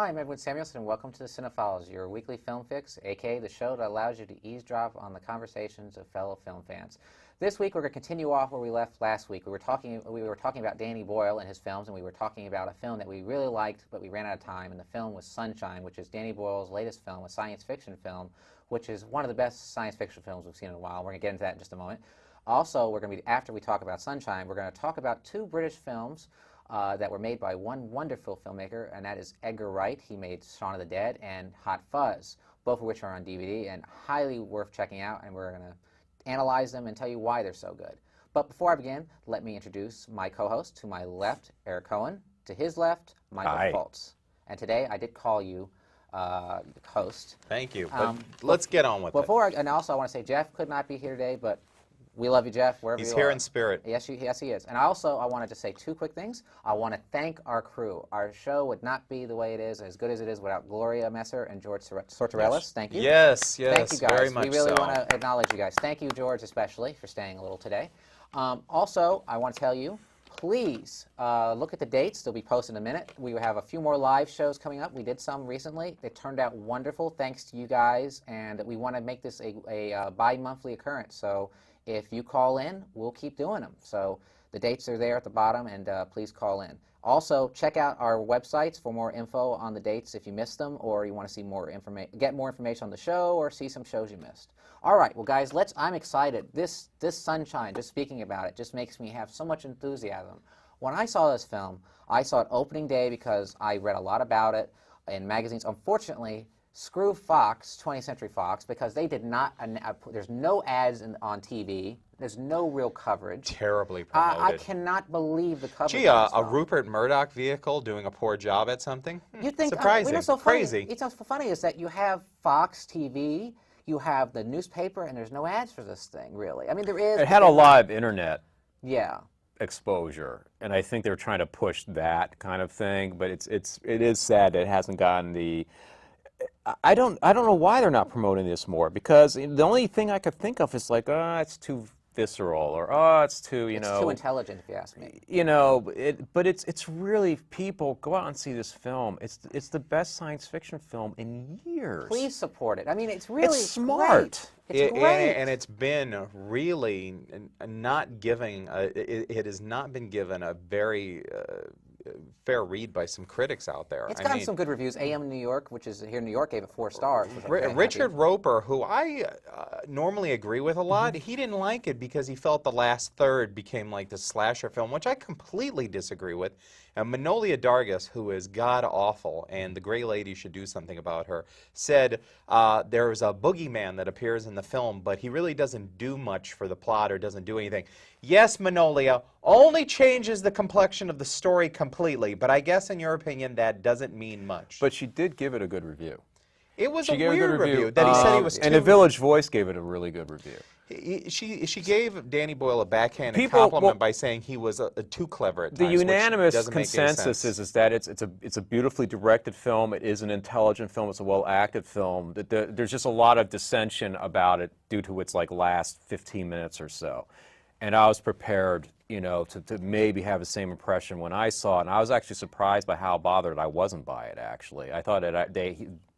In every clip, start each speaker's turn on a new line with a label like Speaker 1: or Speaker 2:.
Speaker 1: Hi, I'm Edwin Samuelson, and welcome to the CineFiles, your weekly film fix, aka the show that allows you to eavesdrop on the conversations of fellow film fans. This week, we're going to continue off where we left last week. We were talking about Danny Boyle and his films, and we were talking about a film that we really liked, but we ran out of time, and the film was Sunshine, which is Danny Boyle's latest film, a science fiction film, which is one of the best science fiction films we've seen in a while. We're going to get into that in just a moment. Also, we're going to be, after we talk about Sunshine, we're going to talk about two British films that were made by one wonderful filmmaker, and that is Edgar Wright. He made Shaun of the Dead and Hot Fuzz, both of which are on DVD and highly worth checking out, and we're going to analyze them and tell you why they're so good. But before I begin, let me introduce my co-host. To my left, Eric Cohen. To his left, Michael Fultz. And today, I did call you host.
Speaker 2: Thank you. But let's get on with it.
Speaker 1: And also, I want to say Jeff could not be here today, but we love you, Jeff, wherever you are.
Speaker 2: He's here in spirit.
Speaker 1: Yes, he is. And also, I wanted to say two quick things. I want to thank our crew. Our show would not be the way it is, as good as it is, without Gloria Messer and George Sortorellis.
Speaker 2: Yes.
Speaker 1: Thank you.
Speaker 2: Yes,
Speaker 1: Thank you, guys.
Speaker 2: very much
Speaker 1: We really
Speaker 2: so.
Speaker 1: want to acknowledge you guys. Thank you, George, especially, for staying a little today. Also, I want to tell you, please look at the dates. They'll be posted in a minute. We have a few more live shows coming up. We did some recently. They turned out wonderful, thanks to you guys, and we want to make this a bi-monthly occurrence. So if you call in, we'll keep doing them. So the dates are there at the bottom, and please call in. Also, check out our websites for more info on the dates if you missed them, or you want to see more get more information on the show, or see some shows you missed. All right, well, guys, I'm excited. This Sunshine, just speaking about it, just makes me have so much enthusiasm. When I saw this film, I saw it opening day because I read a lot about it in magazines. Unfortunately, screw Fox, 20th Century Fox, because they did not, there's no ads on TV. There's no real coverage.
Speaker 2: Terribly promoted.
Speaker 1: I cannot believe the coverage.
Speaker 2: Gee, a Rupert Murdoch vehicle doing a poor job at something?
Speaker 1: You think,
Speaker 2: surprising,
Speaker 1: what's so
Speaker 2: crazy.
Speaker 1: Funny, what's so funny is that you have Fox TV, you have the newspaper, and there's no ads for this thing, really. I mean, there is.
Speaker 3: It had a live internet.
Speaker 1: Yeah.
Speaker 3: Exposure, and I think they're trying to push that kind of thing, but it is sad that it hasn't gotten the. I don't know why they're not promoting this more, because the only thing I could think of is like, oh, it's too visceral, or oh, it's too,
Speaker 1: it's too intelligent, if you ask me.
Speaker 3: You know, but it's really, people go out and see this film. It's the best science fiction film in years.
Speaker 1: Please support it. I mean, it's really
Speaker 3: smart.
Speaker 1: Great. It's great.
Speaker 2: And it's been really not giving. It has not been given a very fair read by some critics out there.
Speaker 1: It's gotten some good reviews. AM New York, which is here in New York, gave it 4 stars.
Speaker 2: Richard Roper, who I normally agree with a lot, he didn't like it because he felt the last third became like the slasher film, which I completely disagree with. And Manolia Dargis, who is god-awful, and the Gray Lady should do something about her, said there's a boogeyman that appears in the film, but he really doesn't do much for the plot or doesn't do anything. Yes, Manolia only changes the complexion of the story completely, but I guess in your opinion that doesn't mean much.
Speaker 3: But she did give it a good review.
Speaker 2: It was a weird review that he said he was too...
Speaker 3: And The Village Voice gave it a really good review.
Speaker 2: She gave Danny Boyle a backhanded compliment by saying he was too clever at times.
Speaker 3: The unanimous consensus is that it's a beautifully directed film. It is an intelligent film. It's a well-acted film. There's just a lot of dissension about it due to its last 15 minutes or so. And I was prepared, you know, to maybe have the same impression when I saw it. And I was actually surprised by how bothered I wasn't by it, actually. I thought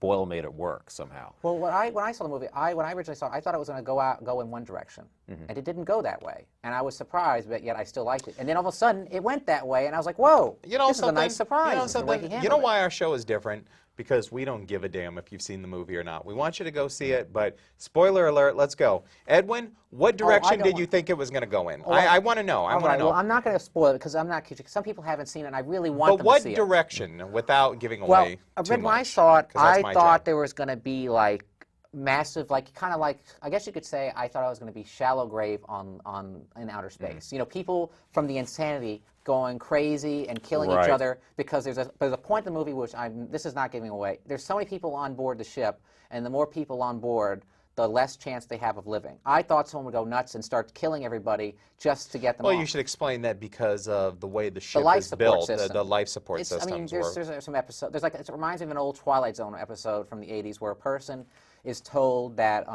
Speaker 3: Boyle made it work somehow.
Speaker 1: Well, when I saw the movie, when I originally saw it, I thought it was going to go in one direction. And it didn't go that way. And I was surprised, but yet I still liked it. And then all of a sudden, it went that way, and I was like, whoa, this is a nice surprise.
Speaker 2: You know why our show is different? Because we don't give a damn if you've seen the movie or not. We want you to go see it, but spoiler alert, let's go. Edwin, what direction did you think it was going to go in? I want to know. I want to know.
Speaker 1: Well, I'm not going to spoil it because I'm not. Some people haven't seen it, and I really want them to see it.
Speaker 2: But what direction, without giving away too much?
Speaker 1: When I saw it, I thought there was going to be like massive, kind of like, I guess you could say, I thought it was going to be Shallow Grave in outer space. You know, people from the insanity going crazy and killing each other because there's a point in the movie which this is not giving away. There's so many people on board the ship, and the more people on board, the less chance they have of living. I thought someone would go nuts and start killing everybody just to get them off.
Speaker 2: Well, you should explain that because of the way the ship is built, the life support systems.
Speaker 1: I mean, there's some episodes. It reminds me of an old Twilight Zone episode from the 80s where a person is told that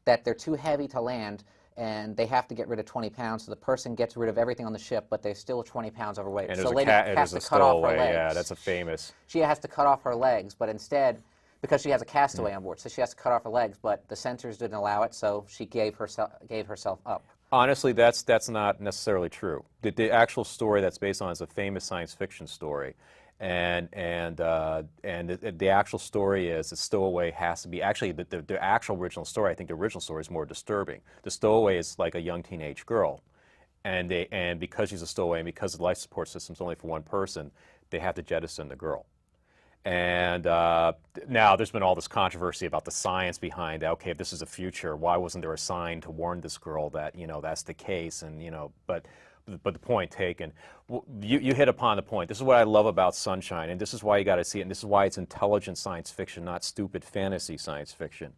Speaker 1: that they're too heavy to land, and they have to get rid of 20 pounds. So the person gets rid of everything on the ship, but they're still 20 pounds overweight.
Speaker 3: And
Speaker 1: so
Speaker 3: there's
Speaker 1: the
Speaker 3: a
Speaker 1: lady has
Speaker 3: there's
Speaker 1: to
Speaker 3: a
Speaker 1: cut off her
Speaker 3: stowaway.
Speaker 1: legs.
Speaker 3: Yeah, that's a famous.
Speaker 1: She has to cut off her legs, but instead, because she has a castaway on board, so she has to cut off her legs. But the censors didn't allow it, so she gave herself up.
Speaker 3: Honestly, that's not necessarily true. The actual story that's based on is a famous science fiction story, and the actual story is the stowaway has to be actually the actual original story. I think the original story is more disturbing. The stowaway is like a young teenage girl, and because she's a stowaway and because the life support system's only for one person, they have to jettison the girl. And now there's been all this controversy about the science behind that. Okay, if this is the future, why wasn't there a sign to warn this girl that that's the case? And but the point taken. You hit upon the point. This is what I love about Sunshine, and this is why you got to see it. And this is why it's intelligent science fiction, not stupid fantasy science fiction.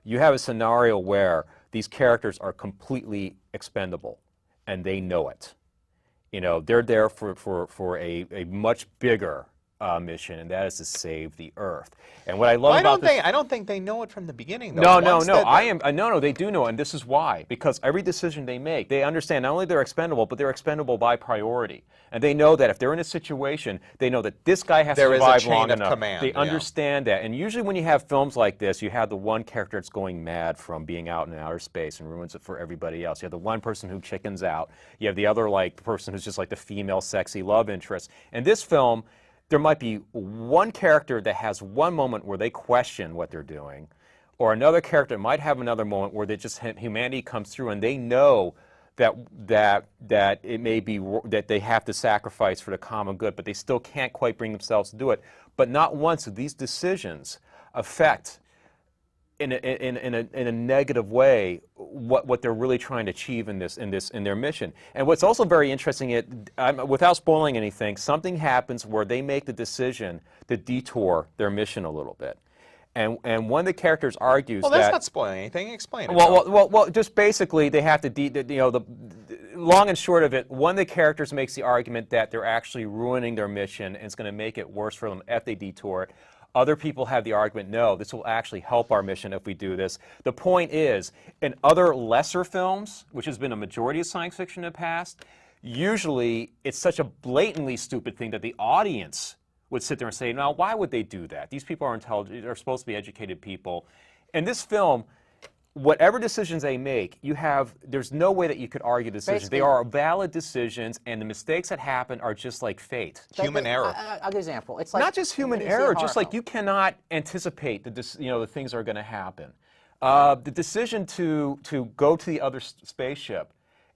Speaker 3: You have a scenario where these characters are completely expendable, and they know it. They're there for a much bigger mission, and that is to save the Earth. And what I love about this,
Speaker 2: I don't think they know it from the beginning, though.
Speaker 3: No. They do know, and this is why. Because every decision they make, they understand not only they're expendable, but they're expendable by priority. And they know that if they're in a situation, they know that this guy has to survive long enough. They understand that. And usually when you have films like this, you have the one character that's going mad from being out in outer space and ruins it for everybody else. You have the one person who chickens out. You have the other person who's just like the female sexy love interest. And this film, there might be one character that has one moment where they question what they're doing, or another character might have another moment where humanity comes through and they know that it may be that they have to sacrifice for the common good, but they still can't quite bring themselves to do it. But not once do these decisions affect in a negative way what they're really trying to achieve in their mission. And what's also very interesting, without spoiling anything, something happens where they make the decision to detour their mission a little bit. And one of the characters argues
Speaker 2: that... Well, that's not spoiling anything. Explain it.
Speaker 3: Well, just basically they have to, the long and short of it, one of the characters makes the argument that they're actually ruining their mission and it's going to make it worse for them if they detour it. Other people have the argument, no, this will actually help our mission if we do this. The point is, in other lesser films, which has been a majority of science fiction in the past, usually it's such a blatantly stupid thing that the audience would sit there and say, now, why would they do that? These people are intelligent, they're supposed to be educated people. In this film, whatever decisions they make, there's no way that you could argue decisions.
Speaker 1: Basically,
Speaker 3: they are valid decisions, and the mistakes that happen are just like fate.
Speaker 2: Human error.
Speaker 1: I'll give you an example. It's like,
Speaker 3: not just human error, just like you cannot anticipate the things that are going to happen. The decision to go to the other spaceship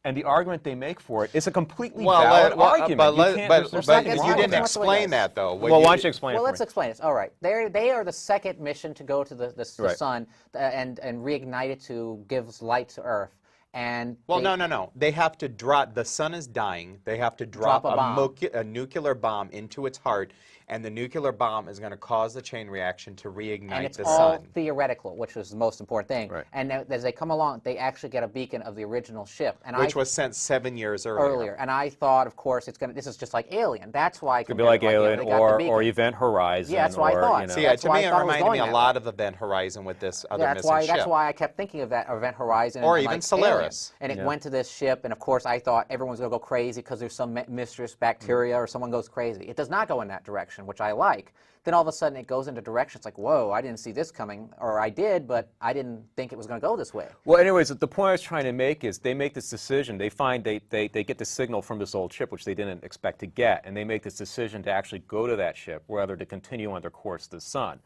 Speaker 3: and the argument they make for it is a completely valid argument.
Speaker 2: But you didn't explain that, though.
Speaker 3: Well, why don't you explain it for me?
Speaker 1: Let's explain it. All right. They are the second mission to go to the sun and reignite it to give light to Earth. And
Speaker 2: no. They have to drop. The sun is dying. They have to drop a nuclear bomb into its heart, and the nuclear bomb is going to cause the chain reaction to reignite the sun.
Speaker 1: And it's all theoretical, which was the most important thing.
Speaker 3: Right.
Speaker 1: And as they come along, they actually get a beacon of the original ship,
Speaker 2: which was sent 7 years earlier.
Speaker 1: And I thought, of course, this is just like Alien. That's why
Speaker 3: it could be like Alien or Event Horizon.
Speaker 1: Yeah, that's what I thought.
Speaker 2: See, to me, it reminded me a lot of Event Horizon with this other missing ship.
Speaker 1: That's why I kept thinking of that Event Horizon.
Speaker 2: Or even Solaris.
Speaker 1: And it went to this ship, and of course, I thought everyone's going to go crazy because there's some mistress bacteria or someone goes crazy. It does not go in that direction, which I like. Then all of a sudden it goes into directions like, whoa, I didn't see this coming, or I did, but I didn't think it was going to go this way.
Speaker 3: Well, anyways, the point I was trying to make is they make this decision. They find they get the signal from this old ship, which they didn't expect to get, and they make this decision to actually go to that ship rather to continue on their course to the sun.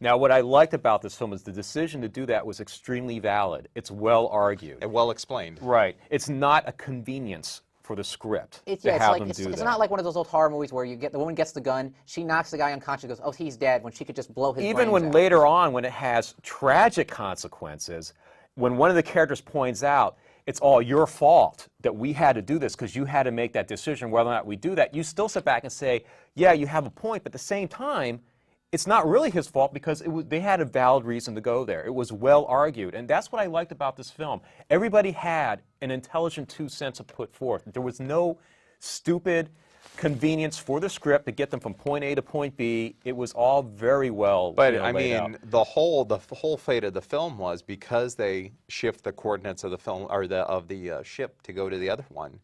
Speaker 3: Now, what I liked about this film is the decision to do that was extremely valid. It's well argued.
Speaker 2: And well explained.
Speaker 3: Right. It's not a convenience for the script
Speaker 1: It's
Speaker 3: that.
Speaker 1: not like one of those old horror movies where the woman gets the gun, she knocks the guy unconscious, goes, oh, he's dead, when she could just blow his brains
Speaker 3: Even when
Speaker 1: out.
Speaker 3: later on, when it has tragic consequences, when one of the characters points out, it's all your fault that we had to do this because you had to make that decision whether or not we do that, you still sit back and say, yeah, you have a point, but at the same time, it's not really his fault because they had a valid reason to go there. It was well argued, and that's what I liked about this film. Everybody had an intelligent 2 cents to put forth. There was no stupid convenience for the script to get them from point A to point B. It was all very well
Speaker 2: But
Speaker 3: I
Speaker 2: mean, the whole fate of the film was because they shift the coordinates of the film or of the ship to go to the other one.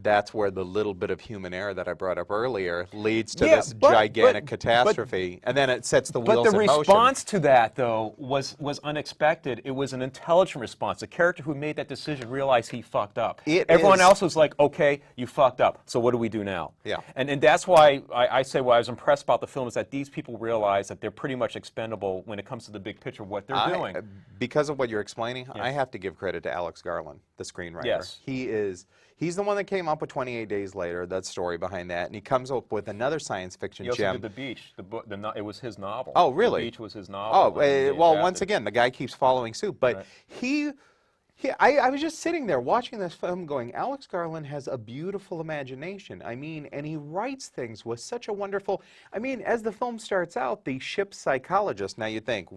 Speaker 2: That's where the little bit of human error that I brought up earlier leads to this gigantic catastrophe, and then it sets the wheels in motion.
Speaker 3: But the response to that, though, was unexpected. It was an intelligent response. The character who made that decision realized he fucked up. Everyone else was like, okay, you fucked up, so what do we do now?
Speaker 2: Yeah.
Speaker 3: And that's why I say what I was impressed about the film is that these people realize that they're pretty much expendable when it comes to the big picture of what they're doing.
Speaker 2: Because of what you're explaining, I have to give credit to Alex Garland, the screenwriter.
Speaker 3: Yes.
Speaker 2: He's the one that came up with 28 Days Later, that story behind that, and he comes up with another science fiction
Speaker 3: He also
Speaker 2: gem.
Speaker 3: did The Beach. It was his novel.
Speaker 2: Oh, really?
Speaker 3: The Beach was his novel.
Speaker 2: Oh, well, once again, the guy keeps following suit. But I was just sitting there watching this film going, Alex Garland has a beautiful imagination. I mean, and he writes things with such a wonderful, I mean, as the film starts out, the ship's psychologist, now you think,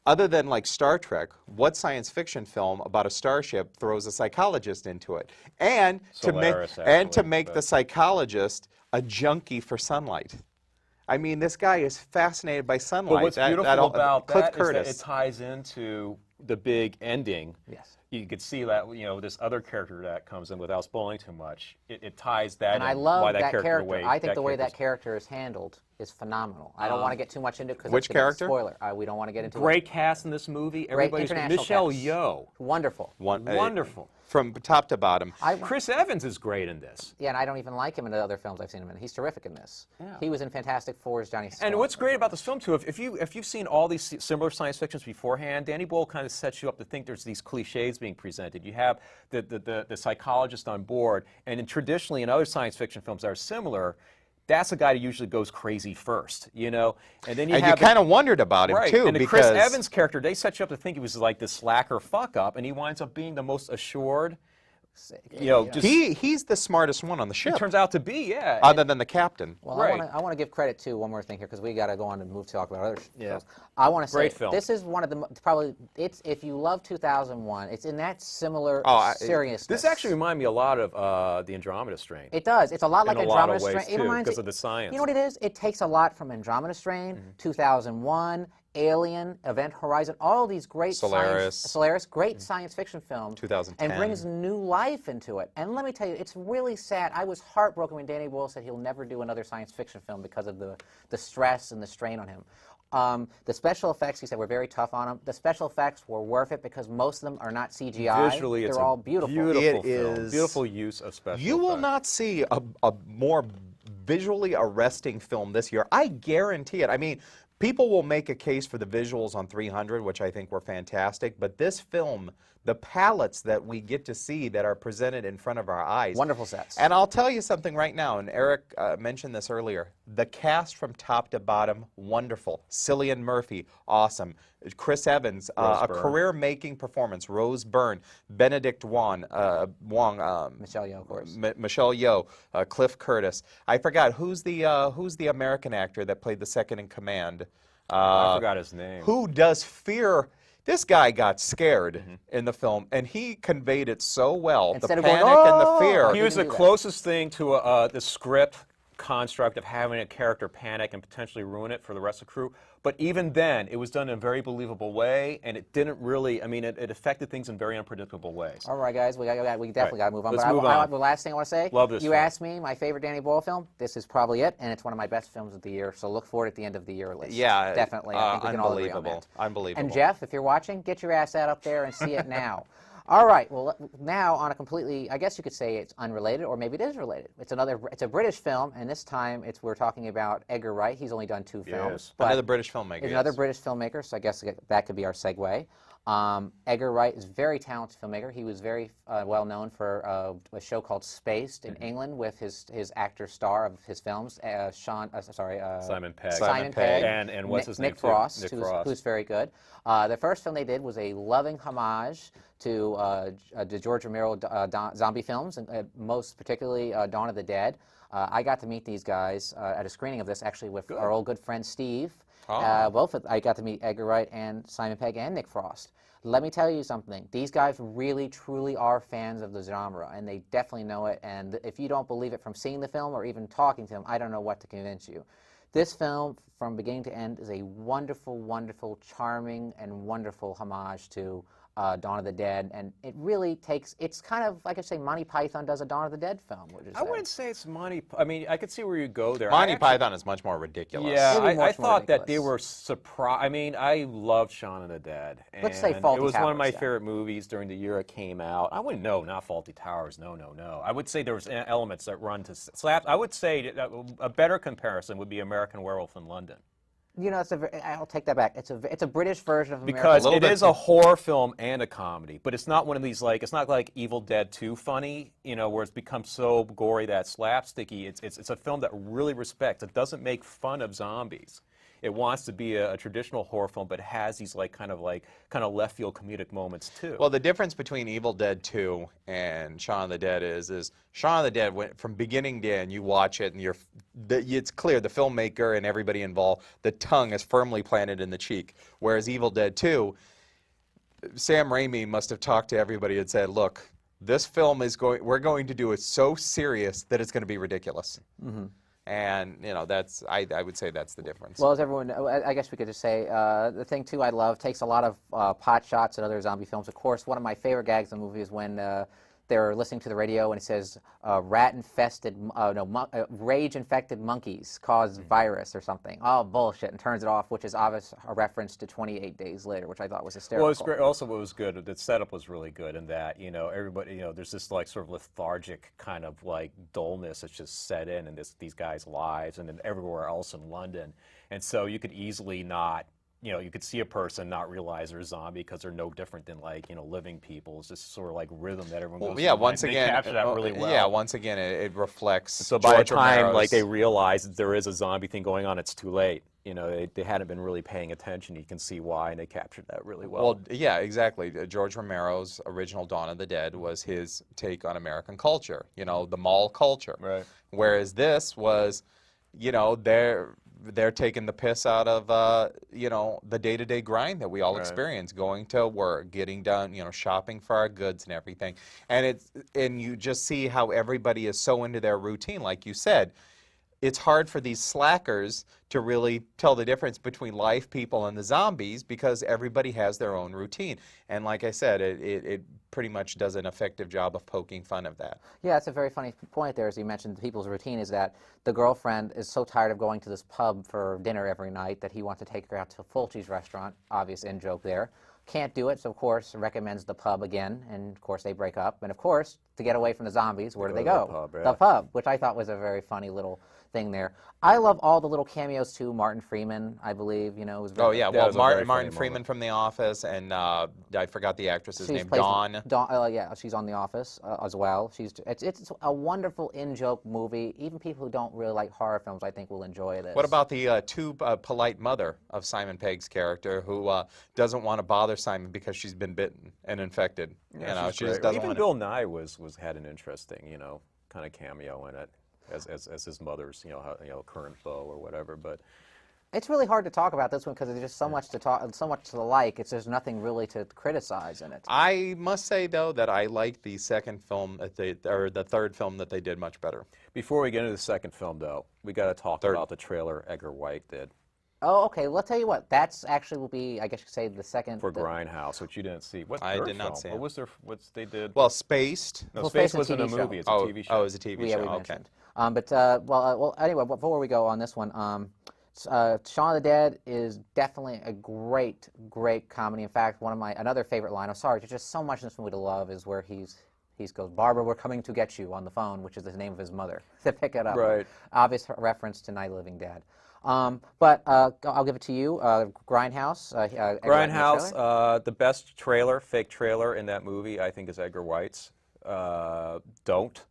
Speaker 2: other than like Star Trek, what science fiction film about a starship throws a psychologist into it? And to make the psychologist a junkie for sunlight. I mean, this guy is fascinated by sunlight.
Speaker 3: But what's beautiful about
Speaker 2: Cliff
Speaker 3: that
Speaker 2: Curtis.
Speaker 3: is that it ties into the big ending.
Speaker 1: Yes.
Speaker 3: You could see that, this other character that comes in without spoiling too much. It ties that in.
Speaker 1: And I love
Speaker 3: why
Speaker 1: that character.
Speaker 3: Way,
Speaker 1: I think the way that character is handled is phenomenal. I don't want to get too much into it because
Speaker 2: Which
Speaker 1: it's a
Speaker 2: character?
Speaker 1: spoiler. We don't want to get into
Speaker 3: Great cast in this movie. Everybody's
Speaker 1: international
Speaker 3: Michelle
Speaker 1: cast.
Speaker 3: Yeoh.
Speaker 1: Wonderful.
Speaker 3: Wonderful.
Speaker 2: From top to bottom.
Speaker 3: Chris Evans is great in this.
Speaker 1: Yeah, and I don't even like him in the other films I've seen him in. He's terrific in this.
Speaker 3: Yeah.
Speaker 1: He was in Fantastic Four as Johnny Storm.
Speaker 3: And what's great about this film, too, if you've seen all these similar science fictions beforehand, Danny Boyle kind of sets you up to think there's these cliches being presented. You have the psychologist on board, and traditionally in other science fiction films that are similar, that's the guy who usually goes crazy first, And then you
Speaker 2: kind of wondered about him, too.
Speaker 3: And the
Speaker 2: because
Speaker 3: Chris Evans character, they set you up to think he was like this slacker fuck-up, and he winds up being the most assured.
Speaker 2: He's the smartest one on the ship.
Speaker 3: He turns out to be, yeah.
Speaker 2: Other than the captain.
Speaker 1: Well,
Speaker 3: Right.
Speaker 1: I want to give credit to one more thing here because we got to go on and talk about other
Speaker 3: Yeah.
Speaker 1: films. I want to say
Speaker 3: Great film.
Speaker 1: this is one of the probably if you love 2001, it's in that similar seriousness.
Speaker 3: This actually reminded me a lot of the Andromeda Strain.
Speaker 1: It does. It's a lot like
Speaker 3: In a lot of
Speaker 1: Andromeda
Speaker 3: ways,
Speaker 1: Strain.
Speaker 3: too,
Speaker 1: It reminds
Speaker 3: because of the science.
Speaker 1: You know what it is? It takes a lot from Andromeda Strain, 2001, Alien, Event Horizon, all these great
Speaker 2: Solaris,
Speaker 1: great science fiction films,
Speaker 2: 2010.
Speaker 1: and brings new life into it. And let me tell you, it's really sad. I was heartbroken when Danny Boyle said he'll never do another science fiction film because of the stress and the strain on him. The special effects, he said, were very tough on him. The special effects were worth it because most of them are not CGI.
Speaker 3: Visually, it's
Speaker 1: They're all beautiful.
Speaker 3: Beautiful use of special
Speaker 2: You will
Speaker 3: effects.
Speaker 2: not see a more visually arresting film this year. I guarantee it. I mean, people will make a case for the visuals on 300, which I think were fantastic, but this film, the palettes that we get to see that are presented in front of our eyes.
Speaker 1: Wonderful sets.
Speaker 2: And I'll tell you something right now, and Eric mentioned this earlier. The cast from top to bottom, wonderful. Cillian Murphy, awesome. Chris Evans, a career-making performance. Rose Byrne, Benedict Wong,
Speaker 1: Michelle Yeoh, of course.
Speaker 2: Michelle Yeoh, Cliff Curtis. I forgot who's the American actor that played the second in command.
Speaker 3: I forgot his name.
Speaker 2: Who does fear? This guy got scared in the film, and he conveyed it so well.
Speaker 1: Instead
Speaker 2: the
Speaker 1: of going,
Speaker 2: panic and the fear.
Speaker 3: He was the closest thing to the script construct of having a character panic and potentially ruin it for the rest of the crew. But even then, it was done in a very believable way, and it didn't really, it affected things in very unpredictable ways.
Speaker 1: All right, guys, we definitely got to move on.
Speaker 3: Let's move on.
Speaker 1: The last thing I want to say,
Speaker 3: Love this
Speaker 1: you
Speaker 3: film.
Speaker 1: asked me my favorite Danny Boyle film. This is probably it, and it's one of my best films of the year, so look for it at the end of the year list.
Speaker 2: Yeah,
Speaker 1: definitely. I think we can all agree on
Speaker 2: unbelievable.
Speaker 1: that.
Speaker 2: Unbelievable.
Speaker 1: And Jeff, if you're watching, get your ass out up there and see it now. All right, well, now on a completely, I guess you could say it's unrelated, or maybe it is related. It's a British film, and this time we're talking about Edgar Wright. He's only done 2 films. But
Speaker 2: Another British filmmaker.
Speaker 1: He's another British filmmaker, so I guess that could be our segue. Edgar Wright is a very talented filmmaker. He was very well known for a show called Spaced in England with his actor star of his films, Simon
Speaker 3: Pegg.
Speaker 1: Simon Pegg.
Speaker 3: And what's his name?
Speaker 1: Nick Frost,
Speaker 3: Nick Frost.
Speaker 1: who's very good. The first film they did was a loving homage to the George Romero zombie films, and most particularly Dawn of the Dead. I got to meet these guys at a screening of this, actually, with our old good friend Steve.
Speaker 2: Ah.
Speaker 1: I got to meet Edgar Wright and Simon Pegg and Nick Frost. Let me tell you something. These guys really, truly are fans of the genre, and they definitely know it. And if you don't believe it from seeing the film or even talking to them, I don't know what to convince you. This film, from beginning to end, is a wonderful, wonderful, charming, and wonderful homage to Dawn of the Dead, and it really takes, it's kind of, like I say, Monty Python does a Dawn of the Dead film, would you say?
Speaker 3: I wouldn't say it's Monty. I mean, I could see where you go there.
Speaker 2: Monty Python is much more ridiculous.
Speaker 3: Yeah,
Speaker 1: Maybe
Speaker 3: I
Speaker 1: much more
Speaker 3: thought that they
Speaker 1: ridiculous.
Speaker 3: were surprised. I mean, I loved Shaun of the Dead.
Speaker 1: Let's say
Speaker 3: and
Speaker 1: Fawlty
Speaker 3: it was one of my
Speaker 1: Towers, yeah.
Speaker 3: favorite movies during the year it came out. I wouldn't know, not Fawlty Towers. No, no, no. I would say there was elements that run to slaps. I would say that a better comparison would be American Werewolf in London.
Speaker 1: You know, I'll take that back. It's a British version of
Speaker 3: Because
Speaker 1: American.
Speaker 3: it is a horror film and a comedy, but it's not one of these, like, it's not like Evil Dead 2 funny, you know, where it's become so gory that slapsticky. It's a film that really respects. It doesn't make fun of zombies. It wants to be a traditional horror film, but has these kind of left field comedic moments too.
Speaker 2: Well, the difference between Evil Dead 2 and Shaun of the Dead is Shaun of the Dead, from beginning to end, you watch it and it's clear, the filmmaker and everybody involved, the tongue is firmly planted in the cheek. Whereas Evil Dead 2, Sam Raimi must have talked to everybody and said, look, this film we're going to do it so serious that it's going to be ridiculous. Mm-hmm. And, you know, I would say that's the difference.
Speaker 1: Well, as everyone, I guess we could just say, the thing, too, I love, takes a lot of pot shots and other zombie films. Of course, one of my favorite gags in the movie is when they're listening to the radio and it says, rage-infected monkeys cause virus or something. Oh, bullshit, and turns it off, which is obviously a reference to 28 Days Later, which I thought was hysterical.
Speaker 3: Well, it was great. Also, what was good, the setup was really good in that, you know, everybody, you know, there's this sort of lethargic kind of dullness that's just set in these guys' lives and then everywhere else in London. And so you could easily not, you know, you could see a person not realize they're a zombie because they're no different than living people. It's just sort of rhythm that everyone goes through.
Speaker 2: Yeah, once
Speaker 3: they
Speaker 2: again,
Speaker 3: capture that really well.
Speaker 2: Yeah, once again, it reflects.
Speaker 3: So by
Speaker 2: George
Speaker 3: the time
Speaker 2: Romero's,
Speaker 3: they realize that there is a zombie thing going on, it's too late. You know, they hadn't been really paying attention. You can see why, and they captured that really well.
Speaker 2: Well, yeah, exactly. George Romero's original Dawn of the Dead was his take on American culture. You know, the mall culture.
Speaker 3: Right.
Speaker 2: Whereas this was, you know, they're taking the piss out of, you know, the day-to-day grind that we all experience, going to work, getting done, you know, shopping for our goods and everything. And you just see how everybody is so into their routine, like you said. It's hard for these slackers to really tell the difference between live people and the zombies because everybody has their own routine. And like I said, it pretty much does an effective job of poking fun of that.
Speaker 1: Yeah, it's a very funny point there, as you mentioned. People's routine is that the girlfriend is so tired of going to this pub for dinner every night that he wants to take her out to Fulci's restaurant. Obvious in-joke there. Can't do it, so of course recommends the pub again, and of course they break up. And of course, to get away from the zombies, where do they go?
Speaker 3: The pub,
Speaker 1: The pub, which I thought was a very funny little thing there. I love all the little cameos too. Martin Freeman, I believe, you know, was very,
Speaker 2: Oh yeah,
Speaker 3: That
Speaker 2: well
Speaker 3: was a very
Speaker 2: Martin
Speaker 3: funny
Speaker 2: Freeman
Speaker 3: moment.
Speaker 2: from The Office, and I forgot the actress's name,
Speaker 1: plays
Speaker 2: Dawn.
Speaker 1: Yeah, she's on The Office as well. It's a wonderful in-joke movie. Even people who don't really like horror films, I think, will enjoy this.
Speaker 2: What about the too polite mother of Simon Pegg's character who doesn't want to bother Simon because she's been bitten and infected?
Speaker 3: Yeah,
Speaker 2: you know,
Speaker 3: she's
Speaker 2: she just
Speaker 3: great.
Speaker 2: doesn't
Speaker 3: Even
Speaker 2: want
Speaker 3: Bill Nye had an interesting, you know, kind of cameo in it as his mother's, you know, current beau or whatever. But
Speaker 1: It's really hard to talk about this one because there's just so much to talk, so much to like. There's nothing really to criticize in it.
Speaker 2: I must say though that I liked the second film or the third film that they did much better.
Speaker 3: before we get into the second film, though, we got to talk about the trailer Edgar Wright did
Speaker 1: Oh, okay. Well, I'll tell you what. That's actually will be, I guess you could say, the second.
Speaker 3: for Grindhouse, which you didn't see. What
Speaker 2: I
Speaker 3: third
Speaker 2: did not
Speaker 3: film?
Speaker 2: see
Speaker 3: What
Speaker 2: it.
Speaker 3: was their? What's they did?
Speaker 2: Well, Spaced.
Speaker 3: No,
Speaker 1: Well,
Speaker 3: Space
Speaker 1: Space is a
Speaker 3: wasn't a
Speaker 1: TV show.
Speaker 3: movie. It's a TV show.
Speaker 2: Oh, it was a TV
Speaker 1: Yeah,
Speaker 2: show.
Speaker 1: we
Speaker 2: Okay.
Speaker 1: mentioned. Well, anyway, before we go on this one, Shaun of the Dead is definitely a great, great comedy. In fact, another favorite line. I'm sorry, there's just so much in this movie to love. Is where he goes, Barbara, we're coming to get you on the phone, which is the name of his mother. To pick it up,
Speaker 3: Right.
Speaker 1: Obvious reference to Night of the Living Dead. But I'll give it to you, Grindhouse. Edgar Wright in the trailer.
Speaker 3: Grindhouse, the best trailer, fake trailer in that movie, I think, is Edgar Wright's. Don't.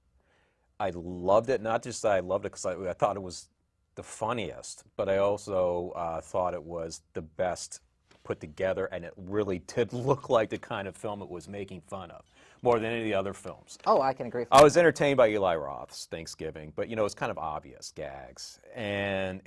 Speaker 3: I loved it. Not just that I loved it because I thought it was the funniest, but I also thought it was the best put together, and it really did look like the kind of film it was making fun of, more than any of the other films.
Speaker 1: Oh, I can agree.
Speaker 3: I was entertained by Eli Roth's Thanksgiving, but it's kind of obvious gags, and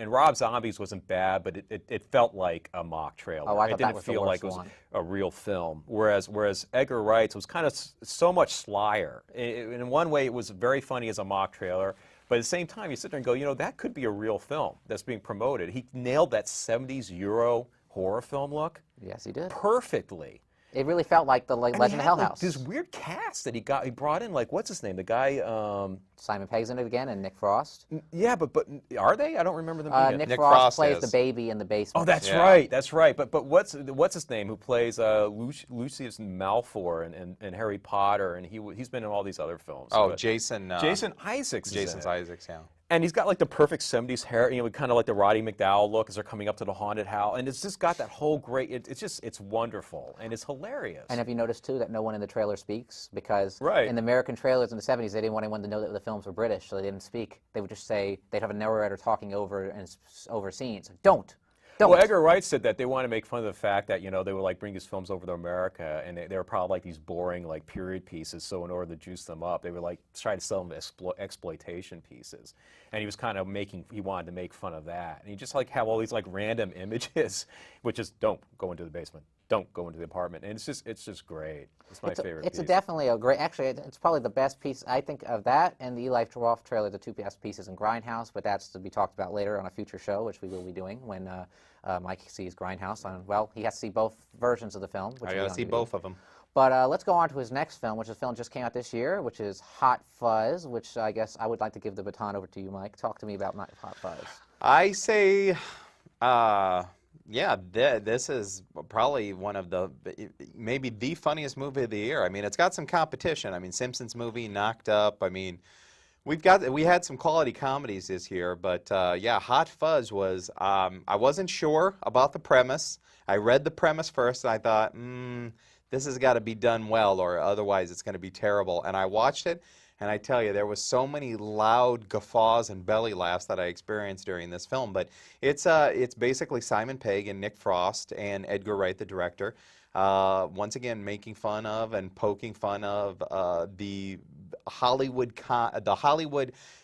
Speaker 3: Rob Zombie's wasn't bad, but it felt like a mock trailer.
Speaker 1: Oh, I
Speaker 3: it
Speaker 1: thought
Speaker 3: didn't
Speaker 1: that was the
Speaker 3: feel like
Speaker 1: worst
Speaker 3: it was
Speaker 1: one.
Speaker 3: a real film. Whereas Edgar Wright's was kind of so much slyer. In one way, it was very funny as a mock trailer, but at the same time, you sit there and go, that could be a real film that's being promoted. He nailed that 70s Euro horror film look
Speaker 1: Yes, he did.
Speaker 3: perfectly.
Speaker 1: It really felt like the
Speaker 3: And he
Speaker 1: Legend of
Speaker 3: had,
Speaker 1: Hell
Speaker 3: like,
Speaker 1: House.
Speaker 3: this weird cast that he brought in, like, what's his name? The guy,
Speaker 1: Simon Pegg's in it again, and Nick Frost.
Speaker 3: yeah, but are they? I don't remember them being in it.
Speaker 1: Nick
Speaker 2: Nick
Speaker 1: Frost
Speaker 2: Frost
Speaker 1: plays
Speaker 2: is.
Speaker 1: the baby in the basement.
Speaker 3: Oh, that's
Speaker 2: Yeah.
Speaker 3: right, that's right. But what's his name? Who plays Lucius Malfoy in Harry Potter, and he's been in all these other films.
Speaker 2: Oh,
Speaker 3: but
Speaker 2: Jason.
Speaker 3: Jason Isaacs. is in
Speaker 2: Jason's
Speaker 3: it.
Speaker 2: Isaacs, yeah.
Speaker 3: And he's got like the perfect 70s hair, kind of like the Roddy McDowall look as they're coming up to the haunted house. And it's just got that whole great, it's wonderful. And it's hilarious.
Speaker 1: And have you noticed, too, that no one in the trailer speaks? Because
Speaker 3: Right.
Speaker 1: in the American trailers in the 70s, they didn't want anyone to know that the films were British, so they didn't speak. They would just say, they'd have a narrator talking over scenes. Don't.
Speaker 3: Well, Edgar Wright said that they want to make fun of the fact that, they would like bring these films over to America, and they were probably like these boring like period pieces. So in order to juice them up, they would like try to sell them as exploitation pieces. And he was kind of he wanted to make fun of that. And he just like have all these like random images, which is don't go into the basement, don't go into the apartment, and it's just great. It's my favorite.
Speaker 1: It's
Speaker 3: piece.
Speaker 1: definitely a great. Actually, it's probably the best piece I think of that and the Eli Roth trailer. The two best pieces in Grindhouse, but that's to be talked about later on a future show, which we will be doing when Mike sees Grindhouse. Well, he has to see both versions of the film. Which
Speaker 2: I
Speaker 1: will be
Speaker 2: got to
Speaker 1: on
Speaker 2: see
Speaker 1: DVD.
Speaker 2: both of them.
Speaker 1: But let's go on to his next film, which is a film just came out this year, which is Hot Fuzz, which I guess I would like to give the baton over to you, Mike. Talk to me about Hot Fuzz.
Speaker 2: I say, this is probably one of maybe the funniest movie of the year. I mean, it's got some competition. I mean, Simpsons movie, Knocked Up. I mean, we had some quality comedies this year, but Hot Fuzz was. I wasn't sure about the premise. I read the premise first, and I thought, this has got to be done well, or otherwise it's going to be terrible. And I watched it, and I tell you, there was so many loud guffaws and belly laughs that I experienced during this film. But it's basically Simon Pegg and Nick Frost and Edgar Wright, the director, once again making fun of and poking fun of the Hollywood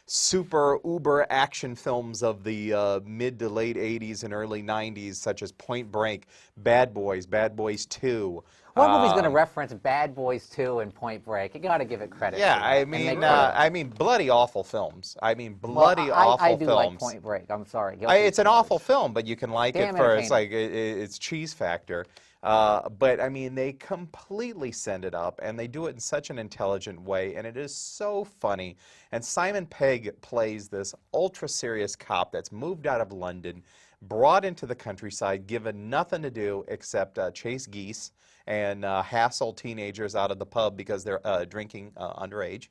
Speaker 2: super uber action films of the mid to late 80s and early 90s, such as Point Break, Bad Boys, Bad Boys 2.
Speaker 1: What movie's going to reference Bad Boys 2 and Point Break? You got to give it credit.
Speaker 2: Yeah,
Speaker 1: to
Speaker 2: I
Speaker 1: that. And make
Speaker 2: mean, bloody awful films. I mean,
Speaker 1: Well,
Speaker 2: bloody awful
Speaker 1: I do
Speaker 2: films.
Speaker 1: like Point Break. I'm sorry. Guilty
Speaker 2: It's an
Speaker 1: as
Speaker 2: awful
Speaker 1: charged.
Speaker 2: film, but you can like
Speaker 1: Damn
Speaker 2: it for it's
Speaker 1: entertaining.
Speaker 2: like it's cheese factor. But I mean, they completely send it up, and they do it in such an intelligent way, and it is so funny. And Simon Pegg plays this ultra serious cop that's moved out of London, brought into the countryside, given nothing to do except chase geese and hassle teenagers out of the pub because they're drinking underage.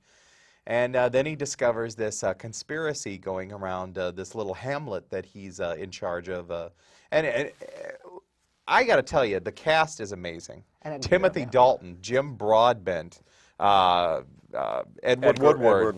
Speaker 2: And then he discovers this conspiracy going around this little hamlet that he's in charge of. And I got to tell you, the cast is amazing.
Speaker 1: And
Speaker 2: Timothy Dalton, Jim Broadbent, Edward
Speaker 3: Woodward,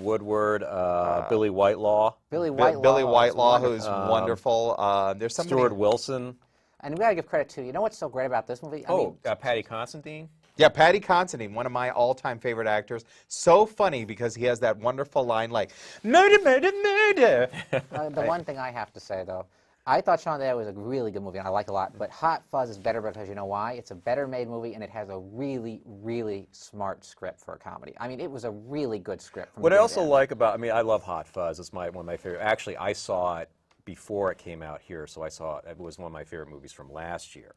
Speaker 3: Billy Whitelaw,
Speaker 1: Billy Whitelaw.
Speaker 2: Billy
Speaker 1: is
Speaker 2: Whitelaw,
Speaker 1: wonderful.
Speaker 2: who's wonderful. There's somebody.
Speaker 3: Stuart Wilson.
Speaker 1: And we got to give credit to, you know what's so great about this movie? I mean,
Speaker 3: Patty Considine.
Speaker 2: Yeah, Paddy Considine, one of my all-time favorite actors. So funny because he has that wonderful line like, murder, murder, murder.
Speaker 1: the one thing I have to say, though, I thought Shaun of the Dead was a really good movie, and I like it a lot, but Hot Fuzz is better because you know why? It's a better made movie, and it has a really, really smart script for a comedy. I mean, it was a really good script. From
Speaker 3: What I
Speaker 1: beginning
Speaker 3: also
Speaker 1: to end.
Speaker 3: like about, I love Hot Fuzz. It's one of my favorite. Actually, I saw it before it came out here, so I saw it. It was one of my favorite movies from last year.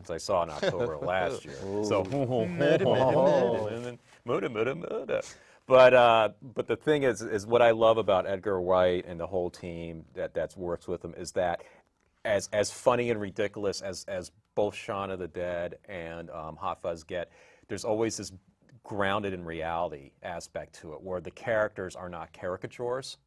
Speaker 3: So I saw it in October of last year. So, But the thing is what I love about Edgar Wright and the whole team that works with him is that as funny and ridiculous as both Shaun of the Dead and Hot Fuzz get, there's always this grounded in reality aspect to it, where the characters are not caricatures.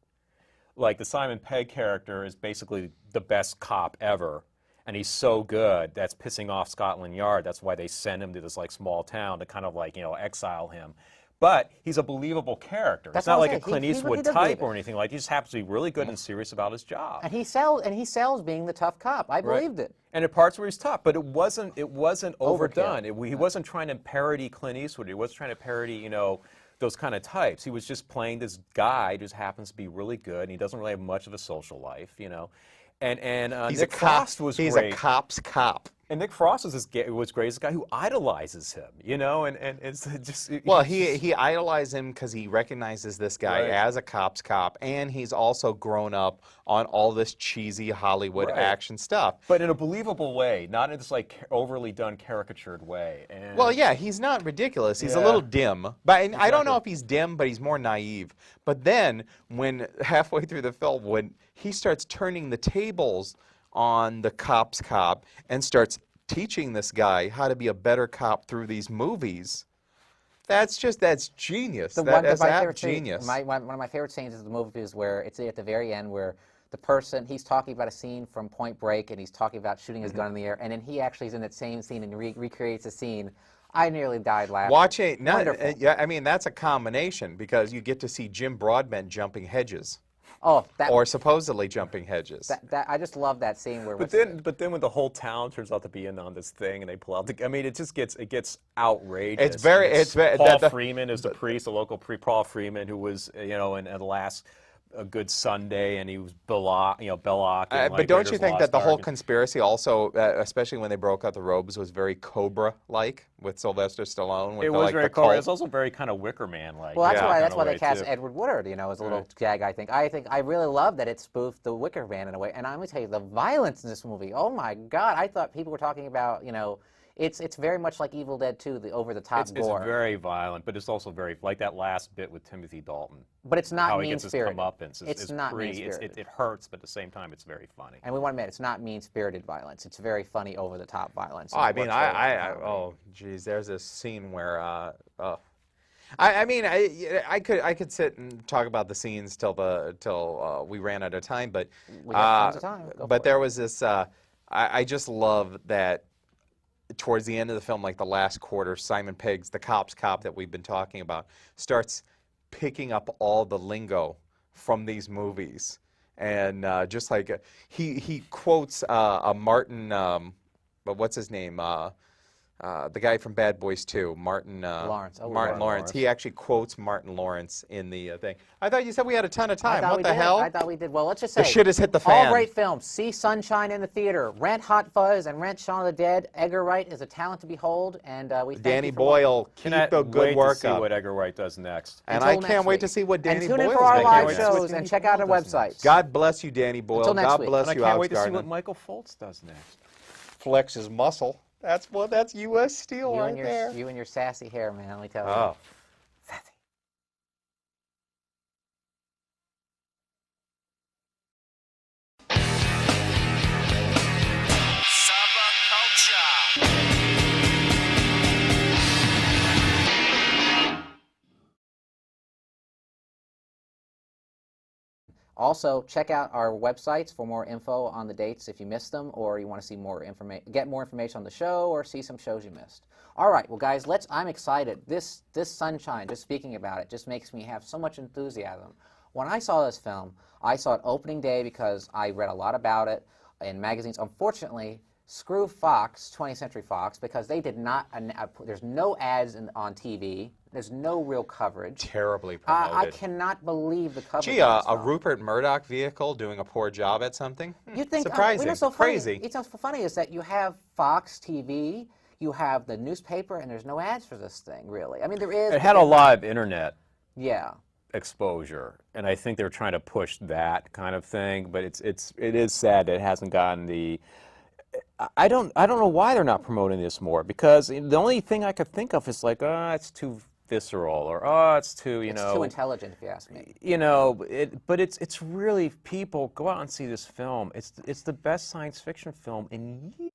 Speaker 3: Like the Simon Pegg character is basically the best cop ever, and he's so good that's pissing off Scotland Yard. That's why they send him to this like small town to kind of like exile him. But he's a believable character.
Speaker 1: That's
Speaker 3: It's not
Speaker 1: what
Speaker 3: like
Speaker 1: I'm
Speaker 3: a
Speaker 1: saying.
Speaker 3: Clint
Speaker 1: He
Speaker 3: Eastwood
Speaker 1: does believe
Speaker 3: type
Speaker 1: it.
Speaker 3: or anything like. He just happens to be really good and serious about his job.
Speaker 1: And he sells being the tough cop. I believed it.
Speaker 3: And in parts where he's tough, but it wasn't overdone.
Speaker 1: Overkill.
Speaker 3: He wasn't trying to parody Clint Eastwood. He wasn't trying to parody, you know, those kind of types. He was just playing this guy who just happens to be really good, and he doesn't really have much of a social life, you know. And Nick Frost was great.
Speaker 2: He's a cop's cop.
Speaker 3: And Nick Frost was great as a guy who idolizes him, you know, and it's just...
Speaker 2: Well, he idolizes him because he recognizes this guy as a cop's cop, and he's also grown up on all this cheesy Hollywood action stuff.
Speaker 3: But in a believable way, not in this like overly done caricatured way. And
Speaker 2: well, yeah, he's not ridiculous. He's a little dim. But I don't know if he's dim, but he's more naive. But then, when halfway through the film, when he starts turning the tables on the cop's cop and starts teaching this guy how to be a better cop through these movies, that's genius. That's genius.
Speaker 1: One of my favorite scenes of the movie is where it's at the very end where the person, he's talking about a scene from Point Break, and he's talking about shooting his gun in the air, and then he actually is in that same scene and recreates the scene. I nearly died laughing.
Speaker 2: Watching, yeah, I mean, that's a combination because you get to see Jim Broadbent jumping hedges.
Speaker 3: Oh,
Speaker 2: or supposedly jumping hedges.
Speaker 1: I just love that scene where.
Speaker 3: But then when the whole town turns out to be in on this thing and they pull out the, I mean, it gets outrageous.
Speaker 2: It's very.
Speaker 3: Paul Freeman is the priest, the local priest, Paul Freeman, who was in the last A Good Sunday, and he was Belloc.
Speaker 2: But don't you think that the whole conspiracy also, especially when they broke out the robes, was very Cobra-like with Sylvester Stallone? With
Speaker 3: it was very Cobra. It was also very kind of Wicker Man-like.
Speaker 1: Well, that's why they cast Edward Woodward, as a little gag. I think I really love that it spoofed the Wicker Man in a way. And I'm gonna tell you, the violence in this movie. Oh my God! I thought people were talking about It's very much like Evil Dead 2, the over-the-top gore.
Speaker 3: It's very violent, but it's also very, like that last bit with Timothy Dalton.
Speaker 1: But it's not
Speaker 3: mean-spirited. How he gets his comeuppance.
Speaker 1: It's not mean-spirited.
Speaker 3: It hurts, but at the same time, it's very funny.
Speaker 1: And we want to admit, it's not mean-spirited violence. It's very funny, over-the-top violence.
Speaker 2: Oh, I mean, oh, geez, there's this scene where, I could sit and talk about the scenes till we ran out of time, but
Speaker 1: we got tons of time.
Speaker 2: But there was this. I just love that. Towards the end of the film, like the last quarter, Simon Pegg's the cop's cop that we've been talking about starts picking up all the lingo from these movies, and just like he quotes a Martin, but what's his name? The guy from Bad Boys 2, Martin
Speaker 1: Lawrence.
Speaker 2: Martin Lawrence. He actually quotes Martin Lawrence in the thing. I thought you said we had a ton of time. What the hell?
Speaker 1: I thought we did. Well, let's just say
Speaker 2: the shit has hit the fan.
Speaker 1: All great films. See Sunshine in the theater. Rent Hot Fuzz and Rent Shaun of the Dead. Edgar Wright is a talent to behold, and we thank
Speaker 2: Danny
Speaker 1: you for
Speaker 2: Boyle, keep the good work
Speaker 3: to see
Speaker 2: up.
Speaker 3: what Edgar Wright does next.
Speaker 2: And I can't wait to see what Danny Boyle
Speaker 1: does. And tune in
Speaker 2: for
Speaker 1: our
Speaker 2: our
Speaker 1: live shows and check out our websites.
Speaker 2: God bless you, Danny Boyle.
Speaker 1: Until next
Speaker 2: God
Speaker 1: week.
Speaker 2: bless
Speaker 3: And
Speaker 2: you,
Speaker 3: I can't
Speaker 2: Alex
Speaker 3: wait to see
Speaker 2: Gardner.
Speaker 3: what Michael Foltz does next.
Speaker 2: Flex his muscle. That's U.S. Steel there.
Speaker 1: You and your sassy hair, man. Let me tell you.
Speaker 2: Oh.
Speaker 1: Sassy. Also, check out our websites for more info on the dates if you missed them, or you want to see more get more information on the show, or see some shows you missed. All right, well, guys, I'm excited. This Sunshine, just speaking about it, just makes me have so much enthusiasm. When I saw this film, I saw it opening day because I read a lot about it in magazines. Unfortunately, screw Fox, 20th Century Fox, because they did not. There's no ads on TV. There's no real coverage.
Speaker 2: Terribly promoted.
Speaker 1: I cannot believe the coverage.
Speaker 2: Gee, a Rupert Murdoch vehicle doing a poor job at something?
Speaker 1: You think
Speaker 2: surprising?
Speaker 1: What's so
Speaker 2: crazy.
Speaker 1: Funny, what's so funny is that you have Fox TV, you have the newspaper, and there's no ads for this thing, really. I mean, there is.
Speaker 3: It had a live internet.
Speaker 1: Yeah.
Speaker 3: Exposure, and I think they're trying to push that kind of thing, but it is sad that it hasn't gotten the. I don't know why they're not promoting this more, because the only thing I could think of is like, it's too visceral, or it's too,
Speaker 1: it's too intelligent, if you ask me.
Speaker 3: But it's really, people go out and see this film. It's the best science fiction film in years.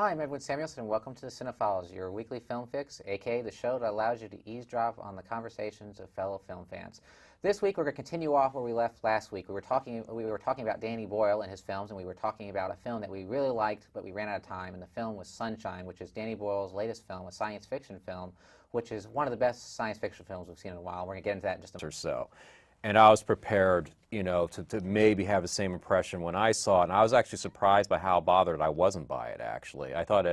Speaker 1: Hi, I'm Edwin Samuelson, and welcome to the CineFiles, your weekly film fix, aka the show that allows you to eavesdrop on the conversations of fellow film fans. This week, we're going to continue off where we left last week. We were talking about Danny Boyle and his films, and we were talking about a film that we really liked, but we ran out of time. And the film was Sunshine, which is Danny Boyle's latest film, a science fiction film, which is one of the best science fiction films we've seen in a while. We're going to get into that in just a
Speaker 3: or so. And I was prepared, you know, to maybe have the same impression when I saw it. And I was actually surprised by how bothered I wasn't by it, actually. I thought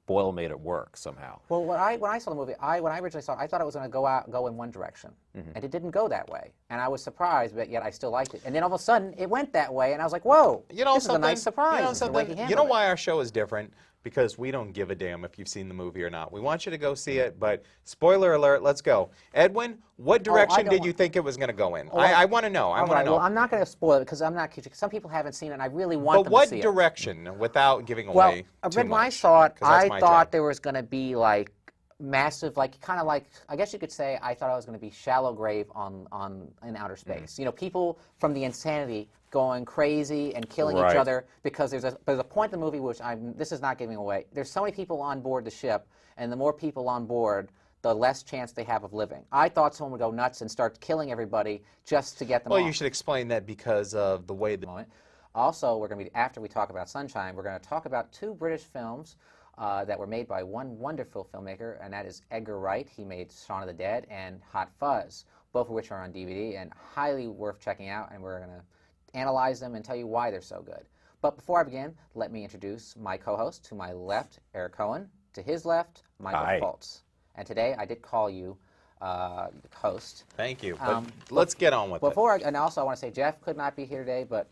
Speaker 3: Boyle made it work somehow.
Speaker 1: Well, when I saw the movie, when I originally saw it, I thought it was going to go in one direction. And it didn't go that way. And I was surprised, but yet I still liked it. And then all of a sudden, it went that way, and I was like, whoa, this is a nice surprise.
Speaker 2: You know why our show is different? Because we don't give a damn if you've seen the movie or not. We want you to go see it, but spoiler alert, let's go. Edwin, what direction did you think it was going to go in? I want to know. I want to know.
Speaker 1: Well, I'm not going to spoil it because I'm not. Some people haven't seen it, and I really want them to see it.
Speaker 2: But what direction, without giving away too much?
Speaker 1: When I saw it, I thought there was going to be like massive, kind of like, I guess you could say, I thought I was going to be Shallow Grave in outer space. You know, people from the insanity going crazy and killing each other because there's a point in the movie which this is not giving away. There's so many people on board the ship, and the more people on board, the less chance they have of living. I thought someone would go nuts and start killing everybody just to get them off.
Speaker 2: Well, you should explain that because of the way the
Speaker 1: Also, we're going to be, after we talk about Sunshine, we're going to talk about two British films that were made by one wonderful filmmaker, and that is Edgar Wright. He made Shaun of the Dead and Hot Fuzz, both of which are on DVD and highly worth checking out, and we're going to analyze them and tell you why they're so good. But before I begin, let me introduce my co-host. To my left, Eric Cohen. To his left, Michael Fultz. And today, I did call you the host.
Speaker 2: Thank you. But let's get on with it.
Speaker 1: And also, I want to say Jeff could not be here today, but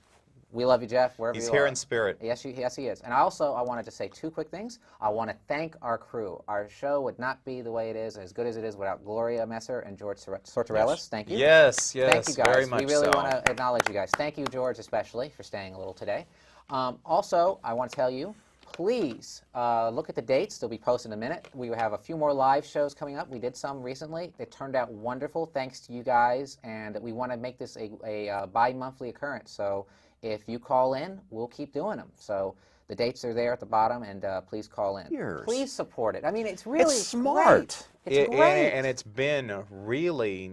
Speaker 1: we love you, Jeff, wherever you are.
Speaker 2: He's here in spirit.
Speaker 1: Yes, he is. And also, I wanted to say two quick things. I want to thank our crew. Our show would not be the way it is, as good as it is, without Gloria Messer and George Sortorellis. Thank you.
Speaker 2: Yes,
Speaker 1: thank you guys.
Speaker 2: Very much
Speaker 1: we really
Speaker 2: so.
Speaker 1: want to acknowledge you guys. Thank you, George, especially, for staying a little today. Also, I want to tell you, please look at the dates. They'll be posted in a minute. We have a few more live shows coming up. We did some recently. They turned out wonderful, thanks to you guys, and we want to make this a bi-monthly occurrence. So if you call in, we'll keep doing them. So the dates are there at the bottom, and please call in. Please support it. I mean, it's really
Speaker 3: smart.
Speaker 1: Great. It's great.
Speaker 2: And it's been really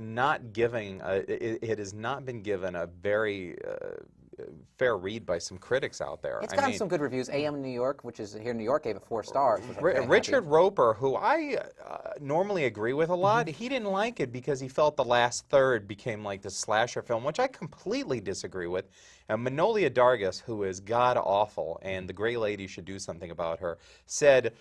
Speaker 2: not giving, it has not been given a very fair read by some critics out there.
Speaker 1: It's gotten some good reviews. AM New York, which is here in New York, gave it 4 stars.
Speaker 2: Richard Roper, who I normally agree with a lot, he didn't like it because he felt the last third became like the slasher film, which I completely disagree with. And Manolia Dargis, who is god-awful, and the Gray Lady should do something about her, said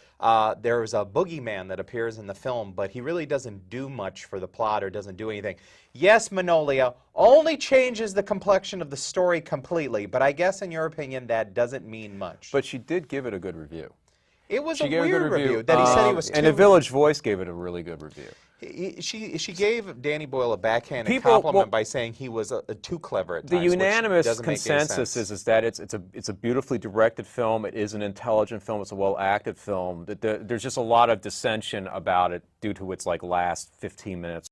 Speaker 2: there's a boogeyman that appears in the film, but he really doesn't do much for the plot or doesn't do anything. Yes, Manolia only changes the complexion of the story completely, but I guess in your opinion that doesn't mean much.
Speaker 3: But she did give it a good review.
Speaker 2: It was a weird review that he said he was too...
Speaker 3: And The Village Voice gave it a really good review.
Speaker 2: She gave Danny Boyle a backhanded compliment by saying he was too clever at times.
Speaker 3: The unanimous consensus is that it's a beautifully directed film. It is an intelligent film. It's a well-acted film. There's just a lot of dissension about it due to its last 15 minutes.